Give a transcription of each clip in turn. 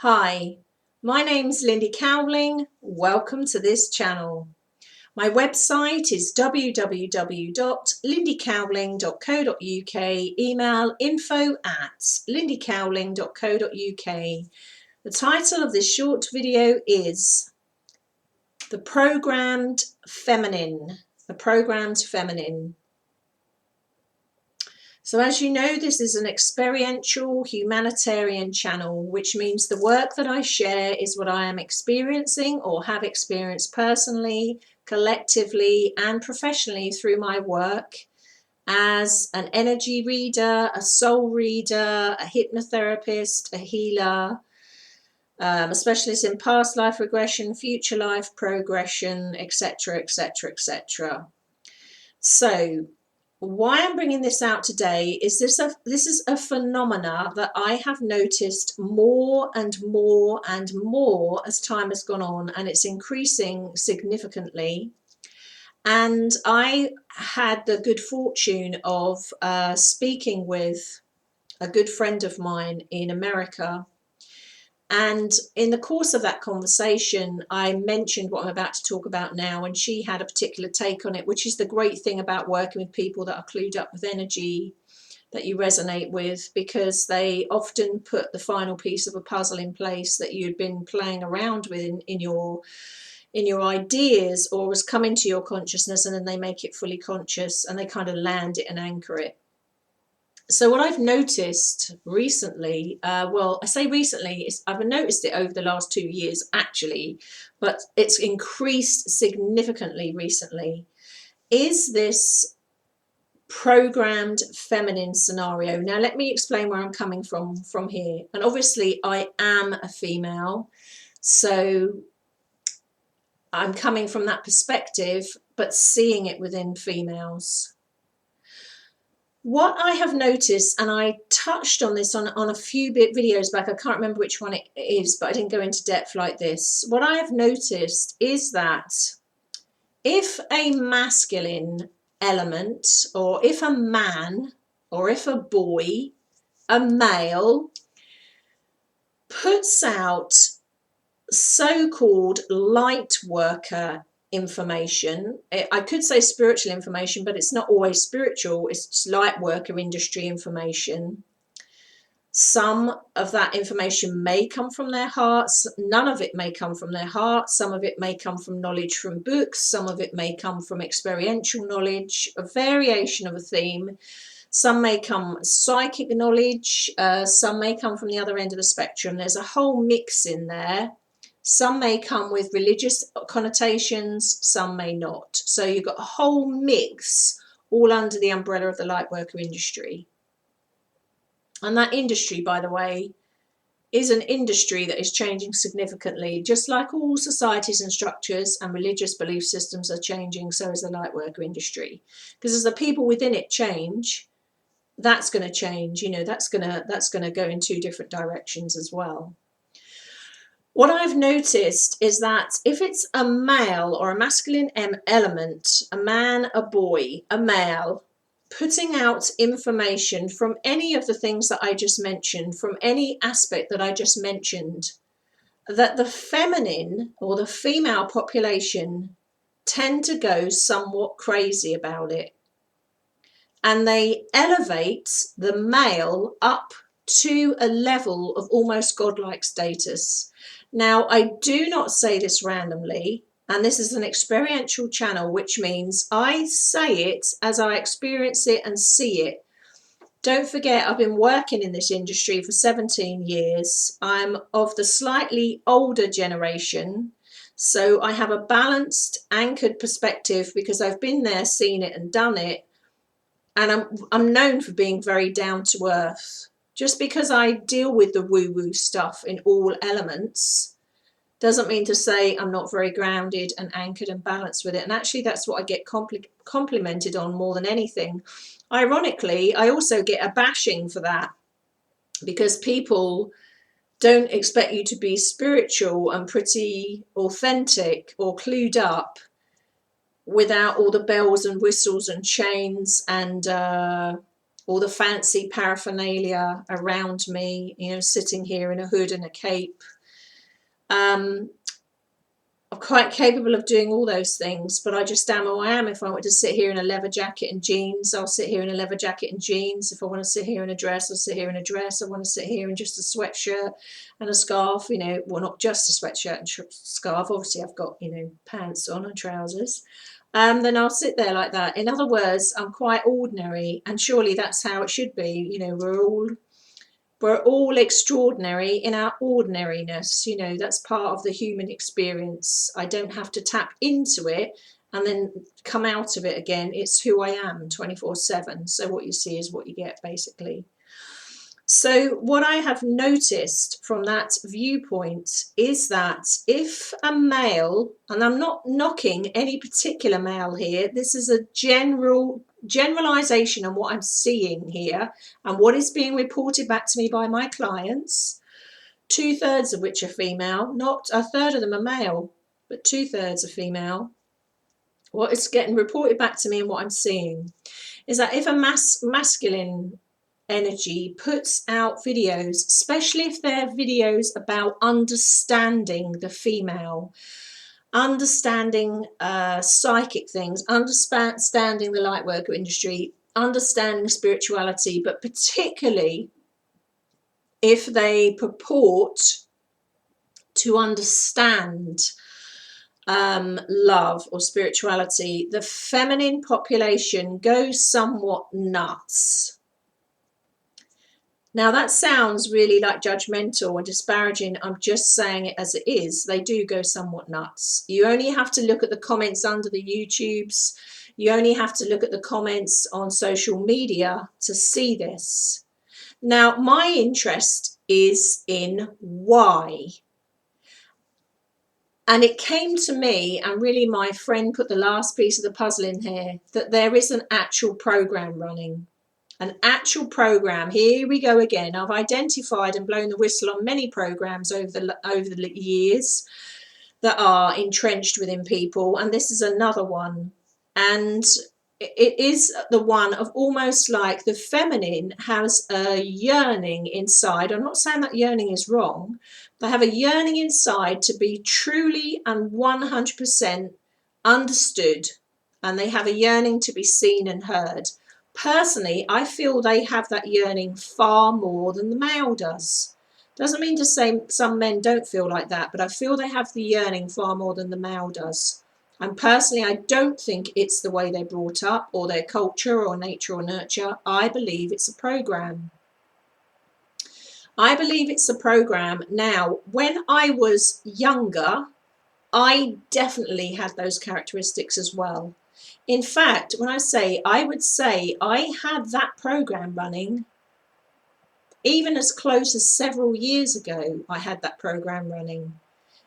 Hi, my name's Lindy Cowling. Welcome to this channel. My website is www.lindycowling.co.uk, email info@lindycowling.co.uk. The title of this short video is The Programmed Feminine. The Programmed Feminine. So as you know, this is an experiential humanitarian channel, which means the work that I share is what I am experiencing or have experienced personally, collectively, and professionally through my work as an energy reader, a soul reader, a hypnotherapist, a healer, a specialist in past life regression, future life progression, etc., etc., etc. So why I'm bringing this out today is this is a phenomena that I have noticed more and more and more as time has gone on, and it's increasing significantly. And I had the good fortune of speaking with a good friend of mine in America. And in the course of that conversation, I mentioned what I'm about to talk about now, and she had a particular take on it, which is the great thing about working with people that are clued up with energy that you resonate with, because they often put the final piece of a puzzle in place that you'd been playing around with in your ideas, or was come into your consciousness, and then they make it fully conscious and they kind of land it and anchor it. So what I've noticed recently, well, I say recently, I've noticed it over the last 2 years actually, but it's increased significantly recently, is this programmed feminine scenario. Now, let me explain where I'm coming from here. And obviously, I am a female, so I'm coming from that perspective, but seeing it within females. What I have noticed, and I touched on this on a few videos back, I can't remember which one it is, but I didn't go into depth like this. What I have noticed is that if a masculine element, or if a man, or if a boy, a male, puts out so-called light worker information, I could say spiritual information, but it's not always spiritual, it's light worker industry information. Some of that information may come from their hearts, none of it may come from their heart, some of it may come from knowledge from books, some of it may come from experiential knowledge, a variation of a theme. Some may come psychic knowledge, some may come from the other end of the spectrum. There's a whole mix in there. Some may come with religious connotations, some may not. So you've got a whole mix all under the umbrella of the lightworker industry. And that industry, by the way, is an industry that is changing significantly. Just like all societies and structures and religious belief systems are changing, so is the lightworker industry. Because as the people within it change, that's going to change. You know, that's going to go in two different directions as well. What I've noticed is that if it's a male or a masculine element, a man, a boy, a male, putting out information from any of the things that I just mentioned, from any aspect that I just mentioned, that the feminine or the female population tend to go somewhat crazy about it. And they elevate the male up to a level of almost godlike status. Now, I do not say this randomly, and this is an experiential channel, which means I say it as I experience it and see it. Don't forget, I've been working in this industry for 17 years. I'm of the slightly older generation, so I have a balanced, anchored perspective because I've been there, seen it and done it. And I'm known for being very down to earth. Just because I deal with the woo-woo stuff in all elements doesn't mean to say I'm not very grounded and anchored and balanced with it. And actually, that's what I get complimented on more than anything. Ironically, I also get a bashing for that, because people don't expect you to be spiritual and pretty authentic or clued up without all the bells and whistles and chains and all the fancy paraphernalia around me, you know, sitting here in a hood and a cape. I'm quite capable of doing all those things, but I just am who I am. If I want to sit here in a leather jacket and jeans, I'll sit here in a leather jacket and jeans. If I want to sit here in a dress, I'll sit here in a dress. I want to sit here in just a sweatshirt and a scarf, you know, well, not just a sweatshirt and scarf. Obviously, I've got, you know, pants on and trousers. Then I'll sit there like that. In other words, I'm quite ordinary, and surely that's how it should be. You know, we're all extraordinary in our ordinariness. You know, that's part of the human experience. I don't have to tap into it and then come out of it again. It's who I am 24/7. So what you see is what you get, basically. So what I have noticed from that viewpoint is that if a male, and I'm not knocking any particular male here, this is a generalization on what I'm seeing here and what is being reported back to me by my clients, 2/3 of which are female, not a third of them are male, but 2/3 are female. What is getting reported back to me and what I'm seeing is that if a masculine energy puts out videos, especially if they're videos about understanding the female, understanding psychic things, understanding the light worker industry, understanding spirituality, but particularly if they purport to understand love or spirituality, the feminine population goes somewhat nuts. Now that sounds really like judgmental and disparaging. I'm just saying it as it is. They do go somewhat nuts. You only have to look at the comments under the YouTubes. You only have to look at the comments on social media to see this. Now, my interest is in why. And it came to me, and really my friend put the last piece of the puzzle in here, that there is an actual program running. An actual program. Here we go again. I've identified and blown the whistle on many programs over the years that are entrenched within people, and this is another one. And it is the one of almost like the feminine has a yearning inside. I'm not saying that yearning is wrong. They have a yearning inside to be truly and 100% understood, and they have a yearning to be seen and heard. Personally, I feel they have that yearning far more than the male does. Doesn't mean to say some men don't feel like that, but I feel they have the yearning far more than the male does. And personally, I don't think it's the way they're brought up or their culture or nature or nurture. I believe it's a program. I believe it's a program. Now, when I was younger, I definitely had those characteristics as well. In fact, when I would say I had that program running even as close as several years ago. I had that program running.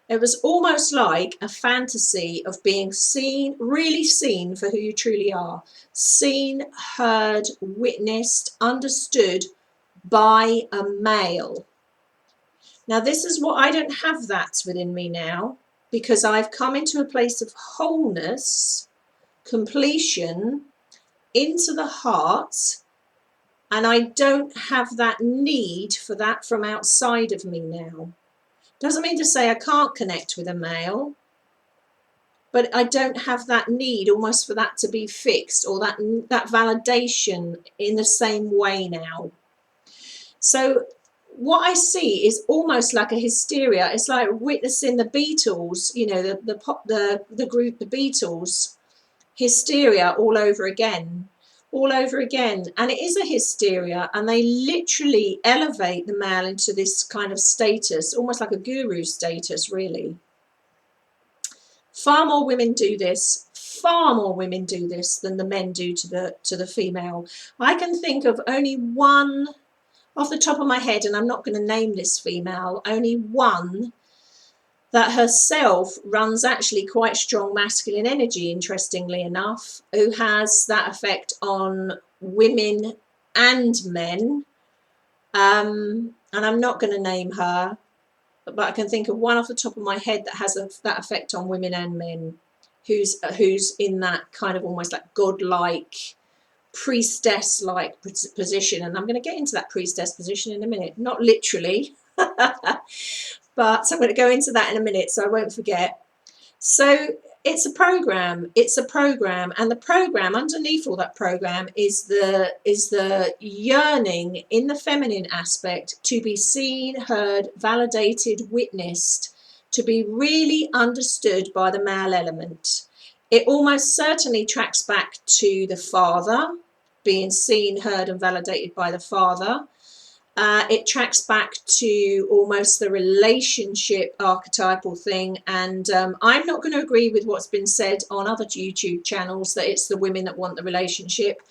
It was almost like a fantasy of being seen, really seen for who you truly are. Seen, heard, witnessed, understood by a male. Now, this is what I don't have that within me now, because I've come into a place of wholeness, completion, into the heart, and I don't have that need for that from outside of me now. Doesn't mean to say I can't connect with a male, but I don't have that need almost for that to be fixed or that validation in the same way now. So what I see is almost like a hysteria. It's like witnessing the Beatles, you know, the group, the Beatles, hysteria all over again. And it is a hysteria, and they literally elevate the male into this kind of status, almost like a guru status, really. Far more women do this than the men do to the female. I can think of only one off the top of my head, and I'm not going to name this female, only one that herself runs actually quite strong masculine energy, interestingly enough, who has that effect on women and men. And I'm not going to name her, but I can think of one off the top of my head that has that effect on women and men, who's in that kind of almost like godlike priestess-like position, and I'm going to get into that priestess position in a minute, not literally, but I'm going to go into that in a minute so I won't forget. So it's a program, and the program, underneath all that program, is the yearning in the feminine aspect to be seen, heard, validated, witnessed, to be really understood by the male element. It almost certainly tracks back to the father, being seen, heard and validated by the father. It tracks back to almost the relationship archetypal thing, and I'm not going to agree with what's been said on other YouTube channels that it's the women that want the relationship.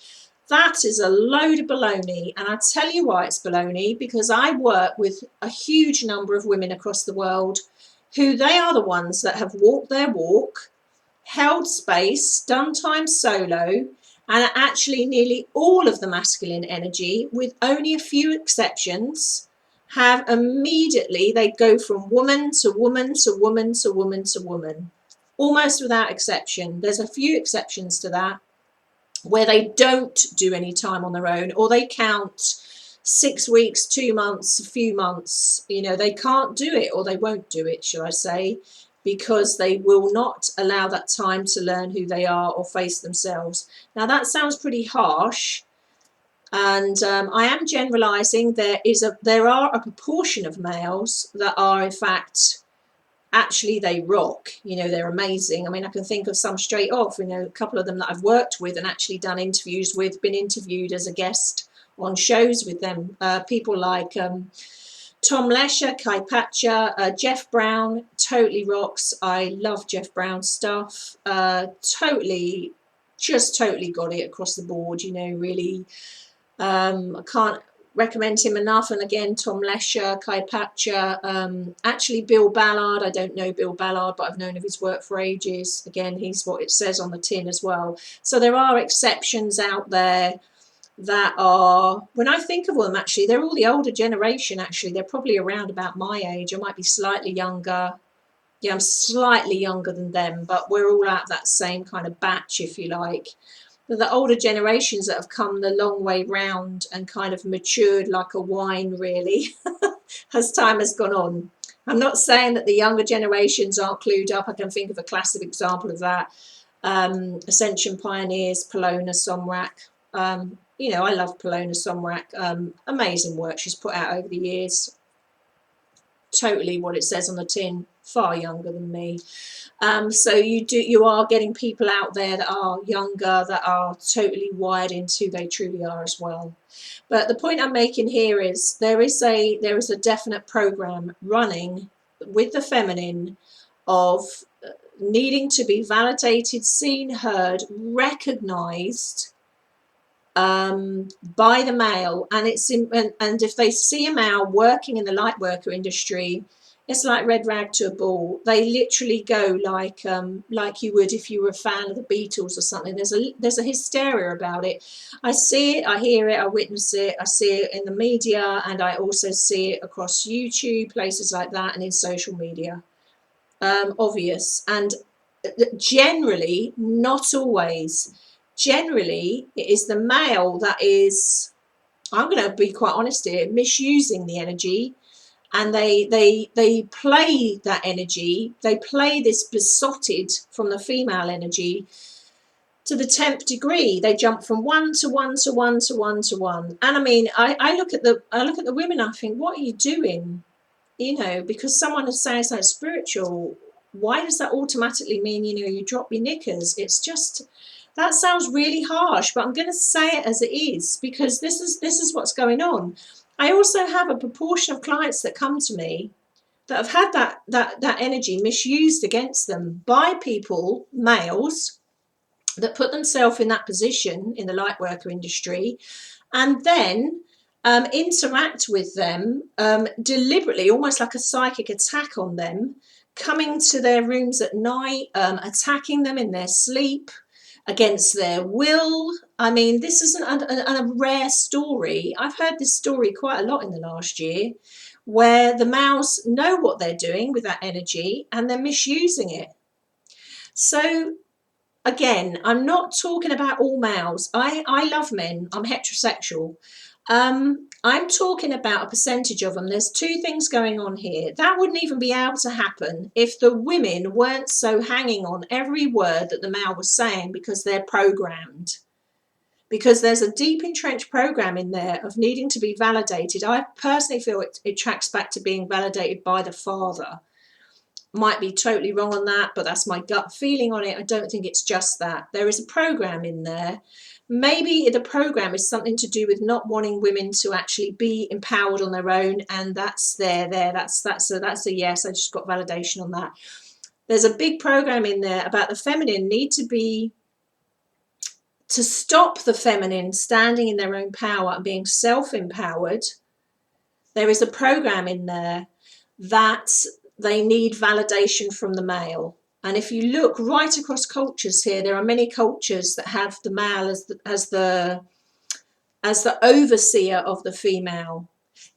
That is a load of baloney, and I'll tell you why it's baloney, because I work with a huge number of women across the world who they are the ones that have walked their walk, held space, done time solo, and are actually nearly all of the masculine energy, with only a few exceptions, have immediately, they go from woman to woman to woman to woman to woman, almost without exception. There's a few exceptions to that, where they don't do any time on their own, or they count 6 weeks, 2 months, a few months. You know, they can't do it, or they won't do it, shall I say, because they will not allow that time to learn who they are or face themselves. Now that sounds pretty harsh, and I am generalizing. There are a proportion of males that are, in fact, actually they rock. You know, they're amazing. I mean, I can think of some straight off, you know, a couple of them that I've worked with and actually done interviews with, been interviewed as a guest on shows with them. People like Tom Lesher, Kai Patcher, Jeff Brown, totally rocks. I love Jeff Brown's stuff. Totally got it across the board, you know, really. I can't recommend him enough. And again, Tom Lesher, Kai Patcher, actually Bill Ballard. I don't know Bill Ballard, but I've known of his work for ages. Again, he's what it says on the tin as well. So there are exceptions out there that are, when I think of them, actually, they're all the older generation. Actually, they're probably around about my age. I might be slightly younger. Yeah, I'm slightly younger than them, but we're all at that same kind of batch, if you like. The older generations that have come the long way round and kind of matured like a wine, really, as time has gone on. I'm not saying that the younger generations aren't clued up. I can think of a classic example of that. Ascension Pioneers, Polona Somrak. You know, I love Polona Somrak. Amazing work she's put out over the years. Totally what it says on the tin, far younger than me. So you are getting people out there that are younger, that are totally wired into who they truly are as well. But the point I'm making here is there is a definite program running with the feminine of needing to be validated, seen, heard, recognized by the male. And and if they see a male working in the light worker industry, it's like red rag to a bull. They literally go like you would if you were a fan of the Beatles or something. There's a hysteria about it. I see it, I hear it, I witness it, I see it in the media, and I also see it across YouTube, places like that, and in social media. Obvious. And generally, not always, generally it is the male that is, I'm going to be quite honest here, misusing the energy. And they play that energy, they play this besotted from the female energy to the 10th degree. They jump from one to one to one to one to one. And I mean, I look at the women, I think, what are you doing? You know, because someone is saying something spiritual, why does that automatically mean, you know, you drop your knickers? It's just, that sounds really harsh, but I'm going to say it as it is, because this is what's going on. I also have a proportion of clients that come to me that have had that energy misused against them by people, males, that put themselves in that position in the light worker industry, and then interact with them deliberately, almost like a psychic attack on them, coming to their rooms at night, attacking them in their sleep, against their will. I mean, this isn't a rare story. I've heard this story quite a lot in the last year, where the males know what they're doing with that energy and they're misusing it. So again, I'm not talking about all males. I love men. I'm heterosexual. I'm talking about a percentage of them. There's two things going on here. That wouldn't even be able to happen if the women weren't so hanging on every word that the male was saying, because they're programmed. Because there's a deep entrenched program in there of needing to be validated. I personally feel it tracks back to being validated by the father. Might be totally wrong on that, but that's my gut feeling on it. I don't think it's just that. There is a program in there. Maybe the program is something to do with not wanting women to actually be empowered on their own, and that's there. That's a yes. I just got validation on that. There's a big program in there about the feminine need to stop the feminine standing in their own power and being self-empowered. There is a program in there that they need validation from the male. And if you look right across cultures here, there are many cultures that have the male as the overseer of the female.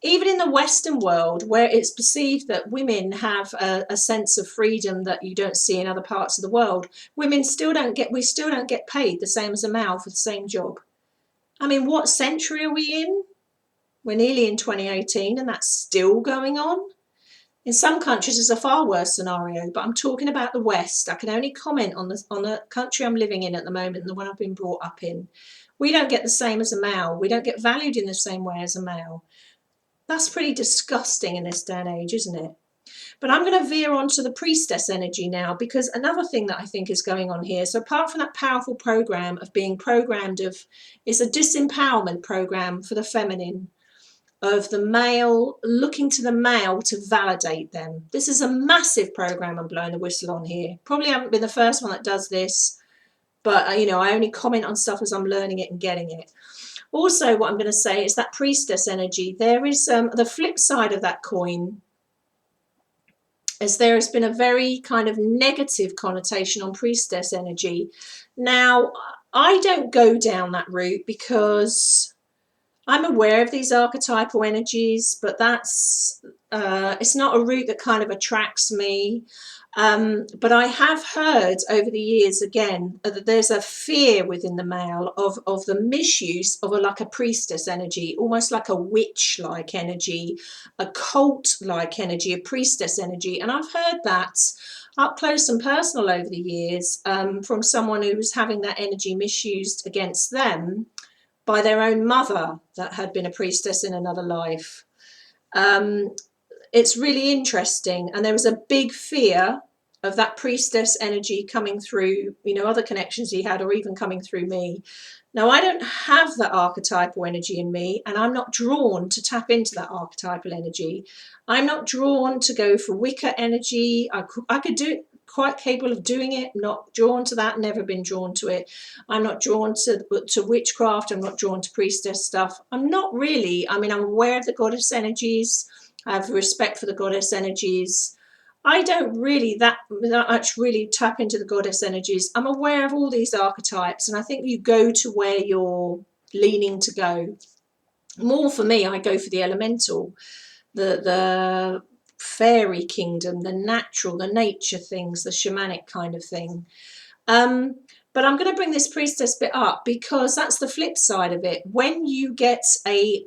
Even in the Western world, where it's perceived that women have a sense of freedom that you don't see in other parts of the world, we still don't get paid the same as a male for the same job. I mean, what century are we in? We're nearly in 2018, and that's still going on. In some countries, it's a far worse scenario, but I'm talking about the West. I can only comment on the country I'm living in at the moment and the one I've been brought up in. We don't get the same as a male. We don't get valued in the same way as a male. That's pretty disgusting in this day and age, isn't it? But I'm going to veer on to the priestess energy now, because another thing that I think is going on here, so apart from that powerful program of being programmed it's a disempowerment program for the feminine, of the male looking to the male to validate them. This is a massive program I'm blowing the whistle on here. Probably haven't been the first one that does this, but I only comment on stuff as I'm learning it and getting it. Also, what I'm going to say is that priestess energy, there is the flip side of that coin, as there has been a very kind of negative connotation on priestess energy. Now, I don't go down that route because I'm aware of these archetypal energies, but that's it's not a route that kind of attracts me. But I have heard over the years, again, that there's a fear within the male of the misuse of like a priestess energy, almost like a witch-like energy, a cult-like energy, a priestess energy. And I've heard that up close and personal over the years from someone who was having that energy misused against them by their own mother that had been a priestess in another life. It's really interesting, and there was a big fear of that priestess energy coming through, other connections he had, or even coming through me. Now, I don't have that archetypal energy in me, and I'm not drawn to tap into that archetypal energy. I'm not drawn to go for Wicca energy. I could do it, quite capable of doing it, not drawn to that, never been drawn to it. I'm not drawn to witchcraft. I'm not drawn to priestess stuff. I'm not really. I'm aware of the goddess energies. I have respect for the goddess energies. I don't really that much really tap into the goddess energies. I'm aware of all these archetypes, and I think you go to where you're leaning to go. More for me, I go for the elemental, the fairy kingdom, the natural, the nature things, the shamanic kind of thing. But I'm going to bring this priestess bit up because that's the flip side of it. When you get a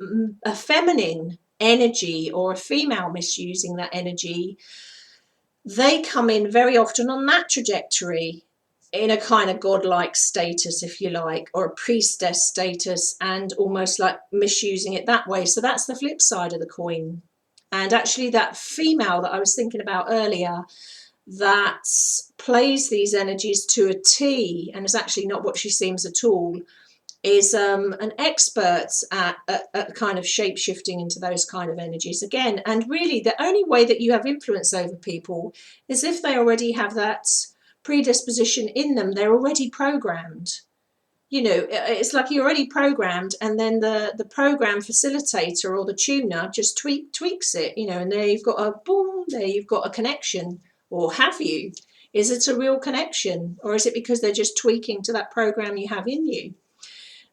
feminine energy or a female misusing that energy, they come in very often on that trajectory in a kind of godlike status, if you like, or a priestess status, and almost like misusing it that way. So that's the flip side of the coin. And actually that female that I was thinking about earlier that plays these energies to a T, and is actually not what she seems at all, is an expert at kind of shape-shifting into those kind of energies again. And really the only way that you have influence over people is if they already have that predisposition in them. They're already programmed. It's like you're already programmed, and then the program facilitator or the tuner just tweaks it, and there you've got a boom, there you've got a connection. Or have you? Is it a real connection, or is it because they're just tweaking to that program you have in you?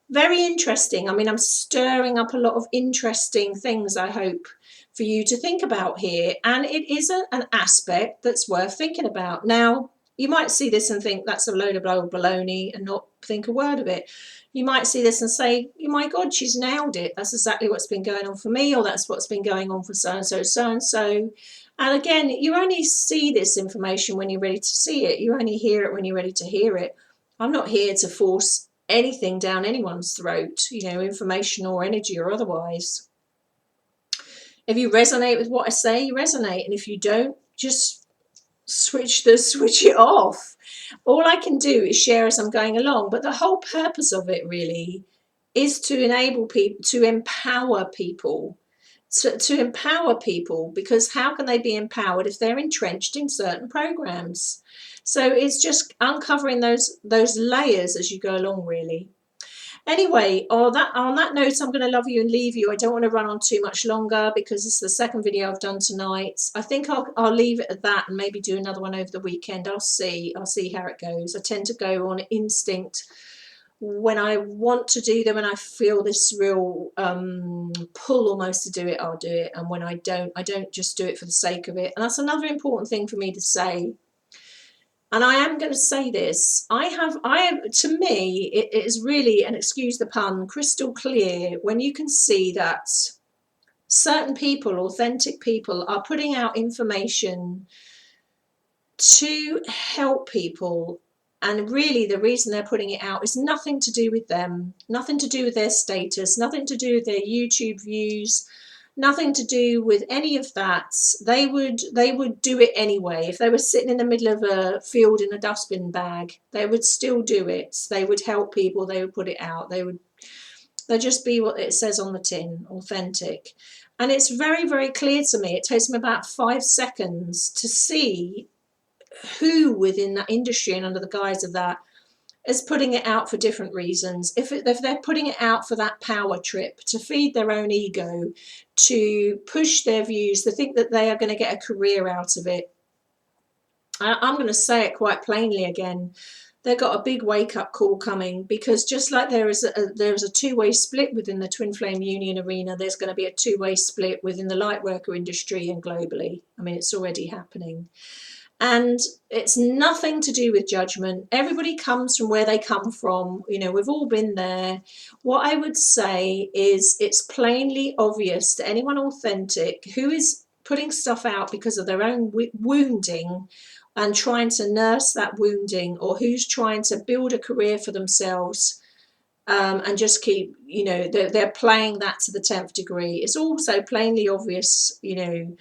Very interesting. I'm stirring up a lot of interesting things, I hope, for you to think about here. And it is an aspect that's worth thinking about. Now, You might see this and think that's a load of baloney and not think a word of it. You might see this and say, oh my God, she's nailed it. That's exactly what's been going on for me, or that's what's been going on for so-and-so, so-and-so. And again, you only see this information when you're ready to see it. You only hear it when you're ready to hear it. I'm not here to force anything down anyone's throat, you know, information or energy or otherwise. If you resonate with what I say, you resonate. And if you don't, just switch it off. All I can do is share as I'm going along, but the whole purpose of it really is to enable people, to empower people, to empower people, because how can they be empowered if they're entrenched in certain programs? So it's just uncovering those layers as you go along, really. Anyway, on that note, I'm going to love you and leave you. I don't want to run on too much longer because it's the second video I've done tonight. I think I'll leave it at that and maybe do another one over the weekend. I'll see how it goes. I tend to go on instinct when I want to do them and I feel this real pull almost to do it. I'll do it, and when I don't just do it for the sake of it. And that's another important thing for me to say. And I am going to say this, to me, it is really, and excuse the pun, crystal clear when you can see that certain people, authentic people, are putting out information to help people. And really the reason they're putting it out is nothing to do with them, nothing to do with their status, nothing to do with their YouTube views, nothing to do with any of that. They would do it anyway. If they were sitting in the middle of a field in a dustbin bag, they would still do it. They would help people. They would put it out. They'd just be what it says on the tin, authentic. And it's very, very clear to me. It takes me about 5 seconds to see who within that industry and under the guise of that is putting it out for different reasons. If they're putting it out for that power trip, to feed their own ego, to push their views, to think that they are going to get a career out of it, I'm going to say it quite plainly again. They've got a big wake-up call coming, because just like there is a two-way split within the Twin Flame Union arena, there's going to be a two-way split within the lightworker industry and globally. I mean, it's already happening. And it's nothing to do with judgment. Everybody comes from where they come from. You know, we've all been there. What I would say is it's plainly obvious to anyone authentic who is putting stuff out because of their own wounding and trying to nurse that wounding, or who's trying to build a career for themselves and just keep, you know, they're playing that to the 10th degree. It's also plainly obvious, you know,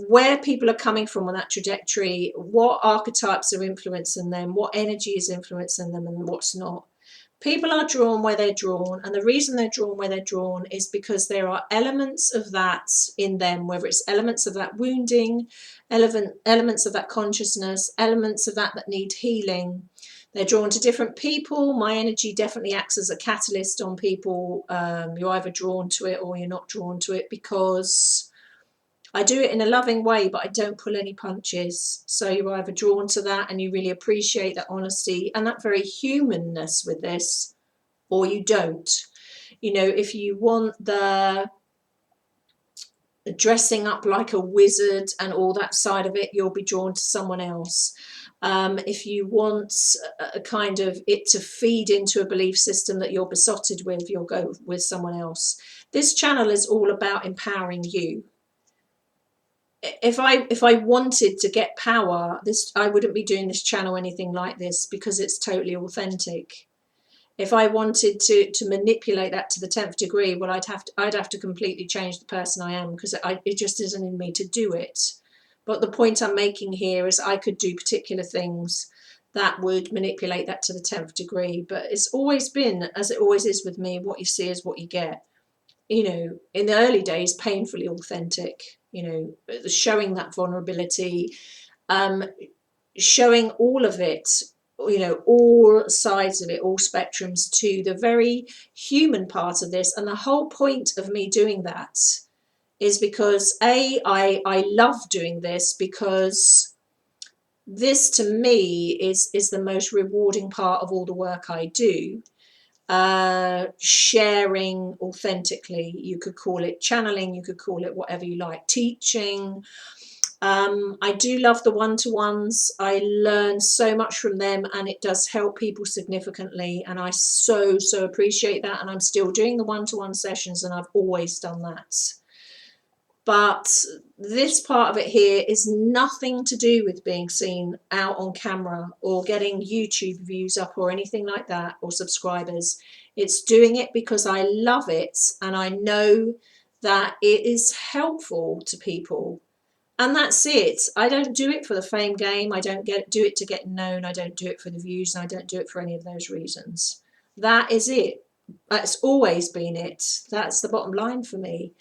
where people are coming from on that trajectory, what archetypes are influencing them, what energy is influencing them, and what's not. People are drawn where they're drawn, and the reason they're drawn where they're drawn is because there are elements of that in them, whether it's elements of that wounding, elements of that consciousness, elements of that need healing. They're drawn to different people. My energy definitely acts as a catalyst on people. You're either drawn to it or you're not drawn to it, because I do it in a loving way, but I don't pull any punches. So you're either drawn to that and you really appreciate that honesty and that very humanness with this, or you don't. You know, if you want the dressing up like a wizard and all that side of it, you'll be drawn to someone else. If you want a kind of it to feed into a belief system that you're besotted with, you'll go with someone else. This channel is all about empowering you. If I wanted to get power, I wouldn't be doing this channel anything like this, because it's totally authentic. If I wanted to manipulate that to the 10th degree, well, I'd have to completely change the person I am, because it just isn't in me to do it. But the point I'm making here is I could do particular things that would manipulate that to the 10th degree. But it's always been, as it always is with me, what you see is what you get. You know, in the early days, painfully authentic, you know, showing that vulnerability, showing all of it, you know, all sides of it, all spectrums, to the very human part of this. And the whole point of me doing that is because I love doing this, because this to me is the most rewarding part of all the work I do. Sharing authentically, you could call it channeling, you could call it whatever you like, teaching, I do love the one-to-ones. I learn so much from them, and it does help people significantly, and I so appreciate that. And I'm still doing the one-to-one sessions, and I've always done that. But this part of it here is nothing to do with being seen out on camera or getting YouTube views up or anything like that, or subscribers. It's doing it because I love it, and I know that it is helpful to people. And that's it. I don't do it for the fame game. I don't do it to get known. I don't do it for the views, and I don't do it for any of those reasons. That is it. That's always been it. That's the bottom line for me.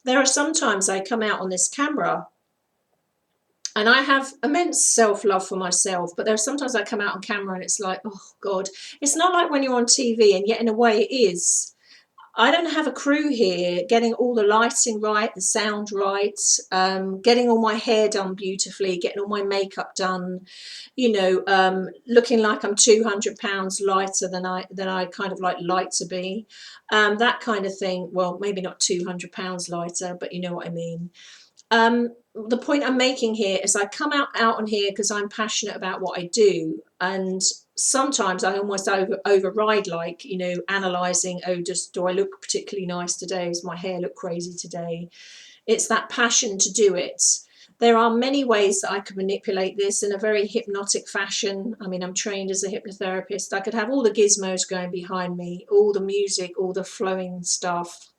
There are sometimes I come out on this camera and I have immense self-love for myself, but there are sometimes I come out on camera and it's like, oh God, it's not like when you're on TV, and yet in a way it is. I don't have a crew here getting all the lighting right, the sound right, getting all my hair done beautifully, getting all my makeup done, you know, looking like I'm 200 pounds lighter than I kind of like to be, that kind of thing. Well, maybe not 200 pounds lighter, but you know what I mean. The point I'm making here is I come out on here because I'm passionate about what I do, and sometimes I almost override, like, you know, analysing, oh, do I look particularly nice today? Does my hair look crazy today? It's that passion to do it. There are many ways that I could manipulate this in a very hypnotic fashion. I mean, I'm trained as a hypnotherapist. I could have all the gizmos going behind me, all the music, all the flowing stuff.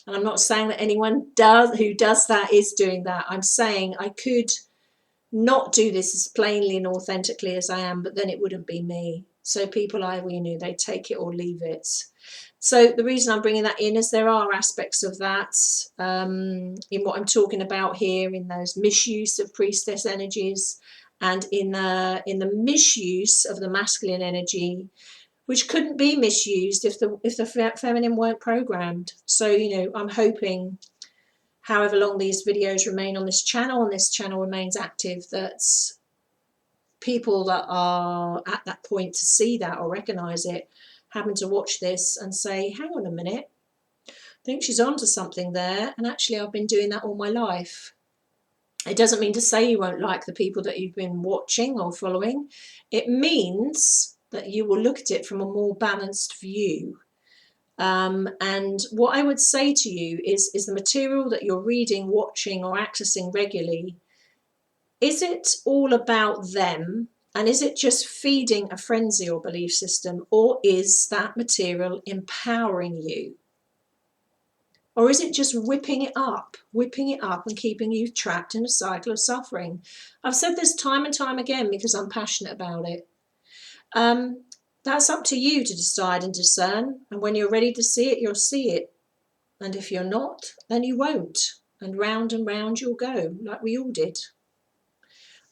And I'm not saying that anyone who does that is doing that. I'm saying I could not do this as plainly and authentically as I am, but then it wouldn't be me. So people either, you know, they take it or leave it. So the reason I'm bringing that in is there are aspects of that in what I'm talking about here, in those misuse of priestess energies, and in the misuse of the masculine energy, which couldn't be misused if the feminine weren't programmed. So, you know, I'm hoping, however long these videos remain on this channel and this channel remains active, that people that are at that point to see that or recognise it happen to watch this and say, hang on a minute, I think she's onto something there, and actually I've been doing that all my life. It doesn't mean to say you won't like the people that you've been watching or following. It means that you will look at it from a more balanced view. And what I would say to you is the material that you're reading, watching, or accessing regularly, is it all about them? And is it just feeding a frenzy or belief system? Or is that material empowering you? Or is it just whipping it up and keeping you trapped in a cycle of suffering? I've said this time and time again because I'm passionate about it. That's up to you to decide and discern. And when you're ready to see it, you'll see it. And if you're not, then you won't. And round you'll go, like we all did.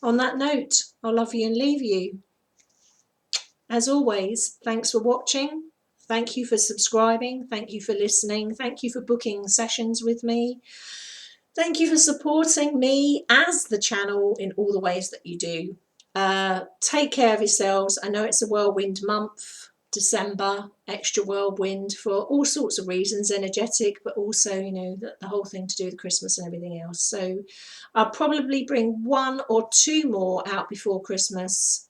On that note, I'll love you and leave you. As always, thanks for watching. Thank you for subscribing. Thank you for listening. Thank you for booking sessions with me. Thank you for supporting me as the channel in all the ways that you do. Take care of yourselves. I know it's a whirlwind month, December, extra whirlwind for all sorts of reasons, energetic, but also, you know, the whole thing to do with Christmas and everything else. So I'll probably bring 1 or 2 more out before Christmas.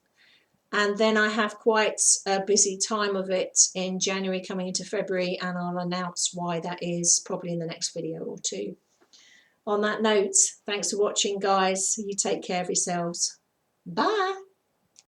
And then I have quite a busy time of it in January coming into February, and I'll announce why that is probably in the next video or 2. On that note, thanks for watching, guys. You take care of yourselves. Bye.